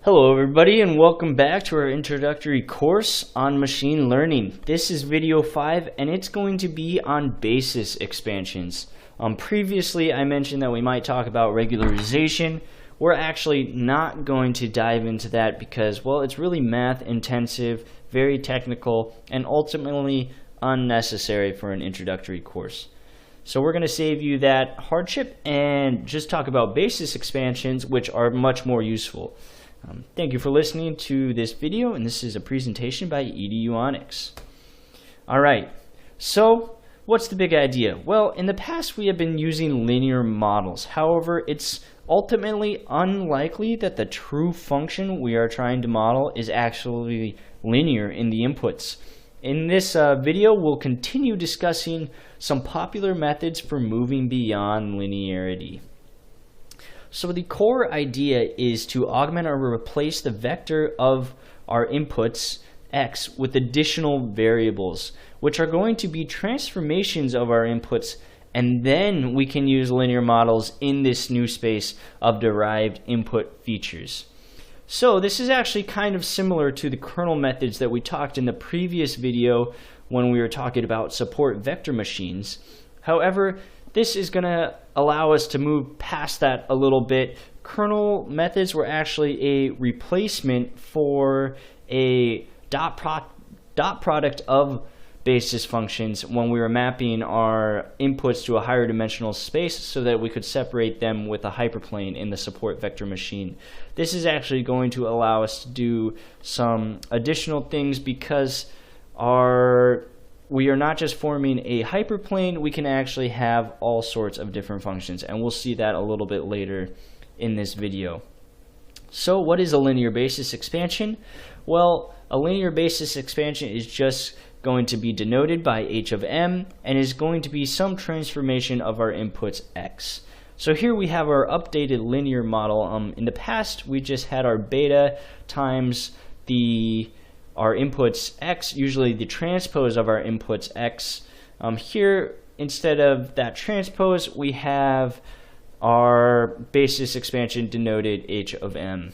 Hello everybody and welcome back to our introductory course on machine learning. This is video 5 and it's going to be on basis expansions. Previously I mentioned that we might talk about regularization. We're actually not going to dive into that because, well, it's really math intensive, very technical, and ultimately unnecessary for an introductory course. So we're going to save you that hardship and just talk about basis expansions, which are much more useful. Thank you for listening to this video, and this is a presentation by EDU Onyx. Alright, so what's the big idea? Well, in the past we have been using linear models. However, it's ultimately unlikely that the true function we are trying to model is actually linear in the inputs. In this video, we'll continue discussing some popular methods for moving beyond linearity. So the core idea is to augment or replace the vector of our inputs x with additional variables, which are going to be transformations of our inputs, and then we can use linear models in this new space of derived input features. So this is actually kind of similar to the kernel methods that we talked in the previous video when we were talking about support vector machines. However, this is going to allow us to move past that a little bit. Kernel methods were actually a replacement for a dot product of basis functions when we were mapping our inputs to a higher dimensional space so that we could separate them with a hyperplane in the support vector machine. This is actually going to allow us to do some additional things because we are not just forming a hyperplane, we can actually have all sorts of different functions, and we'll see that a little bit later in this video. So what is a linear basis expansion? Well, a linear basis expansion is just going to be denoted by h of m and is going to be some transformation of our inputs x. So here we have our updated linear model. In the past we just had our beta times our inputs x, usually the transpose of our inputs x. Here, instead of that transpose, we have our basis expansion denoted h of m.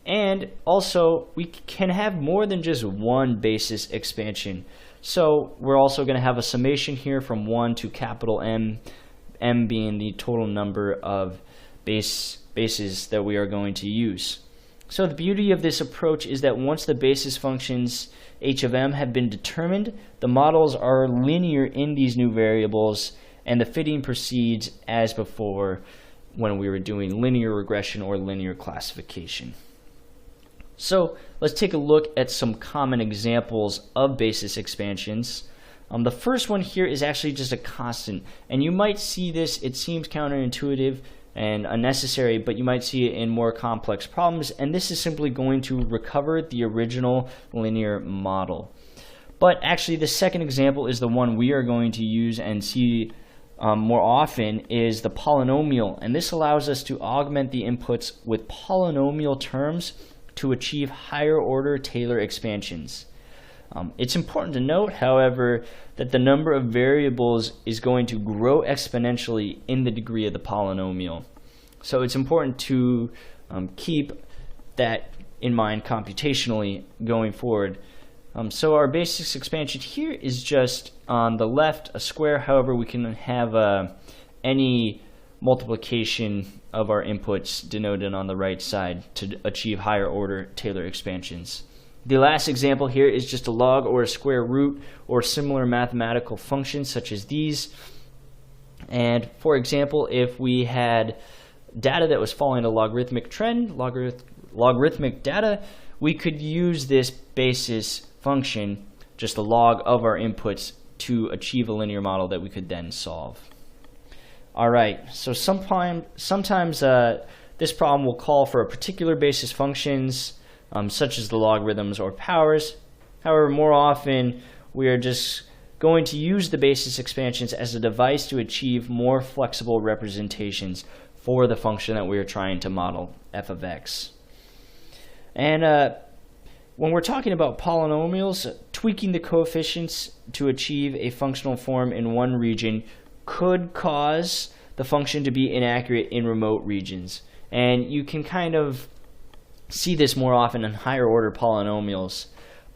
And also, we can have more than just one basis expansion. So we're also going to have a summation here from 1 to capital M, m being the total number of bases that we are going to use. So the beauty of this approach is that once the basis functions h of m have been determined, the models are linear in these new variables, and the fitting proceeds as before when we were doing linear regression or linear classification. So let's take a look at some common examples of basis expansions. The first one here is actually just a constant, and you might see this, it seems counterintuitive and unnecessary, but you might see it in more complex problems, and this is simply going to recover the original linear model. But actually the second example is the one we are going to use and see more often, is the polynomial, and this allows us to augment the inputs with polynomial terms to achieve higher order Taylor expansions. It's important to note, however, that the number of variables is going to grow exponentially in the degree of the polynomial. So it's important to keep that in mind computationally going forward. So our basis expansion here is just on the left a square. However, we can have any multiplication of our inputs denoted on the right side to achieve higher order Taylor expansions. The last example here is just a log or a square root or similar mathematical functions such as these. And for example, if we had data that was following a logarithmic trend, logarithmic data, we could use this basis function, just the log of our inputs, to achieve a linear model that we could then solve. Alright, so sometimes this problem will call for a particular basis functions, such as the logarithms or powers. However, more often we are just going to use the basis expansions as a device to achieve more flexible representations for the function that we are trying to model, f of x. And when we're talking about polynomials, tweaking the coefficients to achieve a functional form in one region could cause the function to be inaccurate in remote regions. And you can kind of see this more often in higher order polynomials.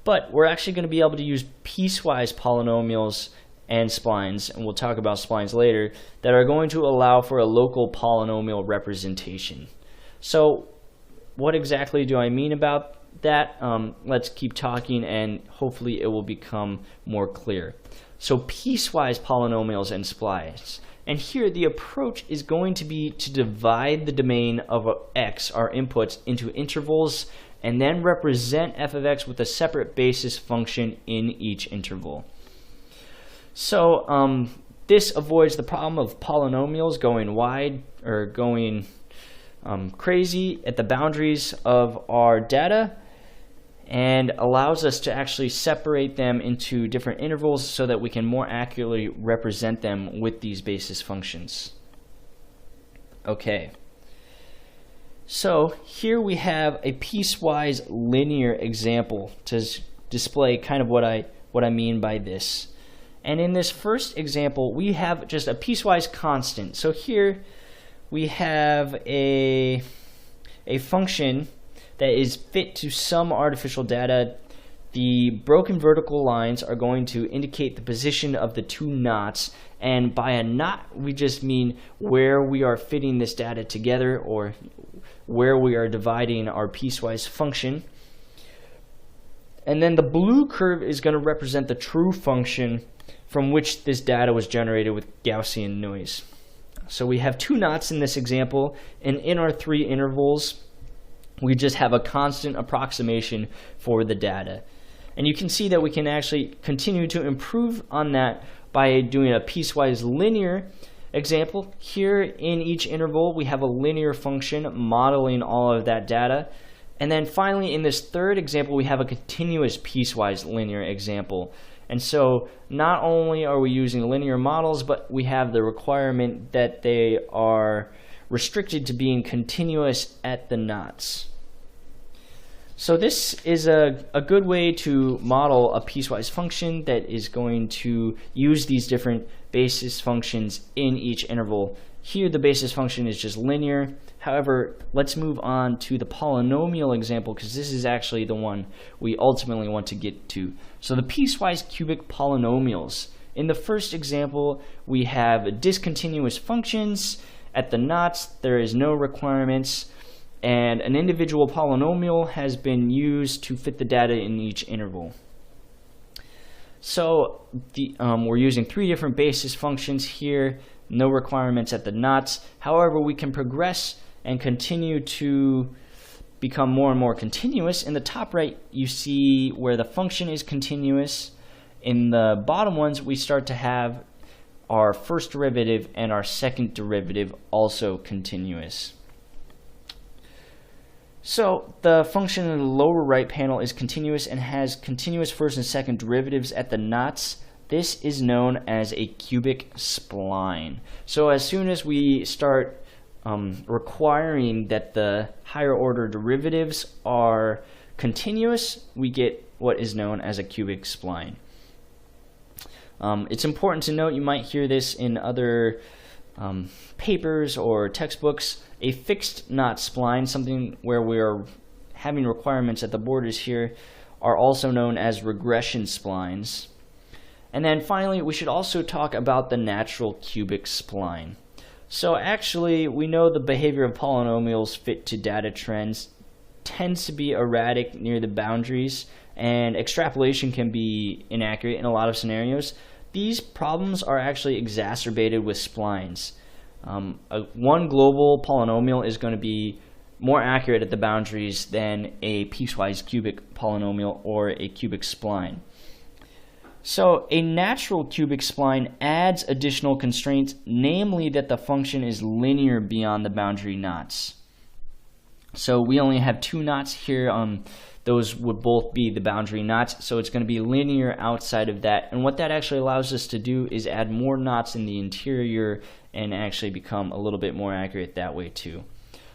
But we're actually going to be able to use piecewise polynomials and splines, and we'll talk about splines later, that are going to allow for a local polynomial representation. So what exactly do I mean about that? Let's keep talking and hopefully it will become more clear. So piecewise polynomials and splines. And here the approach is going to be to divide the domain of x, our inputs, into intervals and then represent f of x with a separate basis function in each interval. So this avoids the problem of polynomials going wide or going crazy at the boundaries of our data, and allows us to actually separate them into different intervals so that we can more accurately represent them with these basis functions. Okay. So here we have a piecewise linear example to display kind of what I mean by this. And in this first example, we have just a piecewise constant. So here we have a function that is fit to some artificial data. The broken vertical lines are going to indicate the position of the two knots, and by a knot we just mean where we are fitting this data together or where we are dividing our piecewise function. And then the blue curve is going to represent the true function from which this data was generated with Gaussian noise. So we have two knots in this example, and in our three intervals we just have a constant approximation for the data. And you can see that we can actually continue to improve on that by doing a piecewise linear example. Here in each interval we have a linear function modeling all of that data. And then finally in this third example we have a continuous piecewise linear example. And so not only are we using linear models, but we have the requirement that they are restricted to being continuous at the knots. So this is a good way to model a piecewise function that is going to use these different basis functions in each interval. Here the basis function is just linear. However, let's move on to the polynomial example, because this is actually the one we ultimately want to get to. So the piecewise cubic polynomials. In the first example, we have discontinuous functions. At the knots, there is no requirements, and an individual polynomial has been used to fit the data in each interval. So we're using three different basis functions here, no requirements at the knots. However, we can progress and continue to become more and more continuous. In the top right, you see where the function is continuous. In the bottom ones, we start to have our first derivative and our second derivative also continuous. So the function in the lower right panel is continuous and has continuous first and second derivatives at the knots. This is known as a cubic spline. So as soon as we start requiring that the higher order derivatives are continuous, we get what is known as a cubic spline. It's important to note, you might hear this in other papers or textbooks, a fixed knot spline, something where we are having requirements at the borders here, are also known as regression splines. And then finally, we should also talk about the natural cubic spline. So actually, we know the behavior of polynomials fit to data trends tends to be erratic near the boundaries, and extrapolation can be inaccurate in a lot of scenarios. These problems are actually exacerbated with splines. One global polynomial is going to be more accurate at the boundaries than a piecewise cubic polynomial or a cubic spline. So a natural cubic spline adds additional constraints, namely that the function is linear beyond the boundary knots. So we only have two knots here. Those would both be the boundary knots, so it's going to be linear outside of that. And what that actually allows us to do is add more knots in the interior and actually become a little bit more accurate that way too.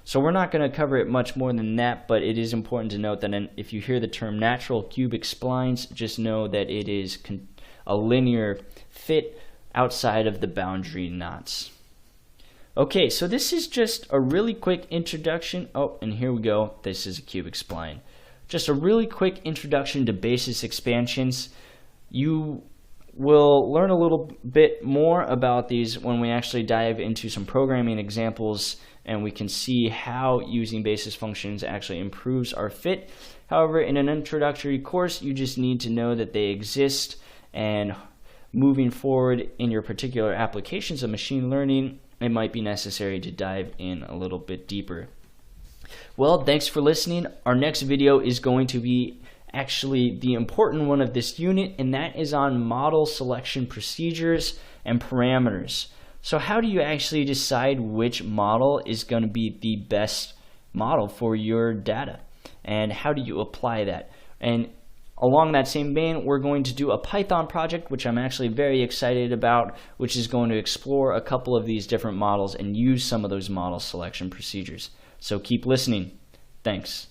So we're not going to cover it much more than that, but it is important to note that if you hear the term natural cubic splines, just know that it is a linear fit outside of the boundary knots. Okay, so this is just a really quick introduction. Oh, and here we go. This is a cubic spline. Just a really quick introduction to basis expansions. You will learn a little bit more about these when we actually dive into some programming examples and we can see how using basis functions actually improves our fit. However, in an introductory course, you just need to know that they exist, and moving forward in your particular applications of machine learning, it might be necessary to dive in a little bit deeper. Well, thanks for listening. Our next video is going to be actually the important one of this unit, and that is on model selection procedures and parameters. So how do you actually decide which model is going to be the best model for your data, and how do you apply that? And along that same vein, we're going to do a Python project, which I'm actually very excited about, which is going to explore a couple of these different models and use some of those model selection procedures. So keep listening. Thanks.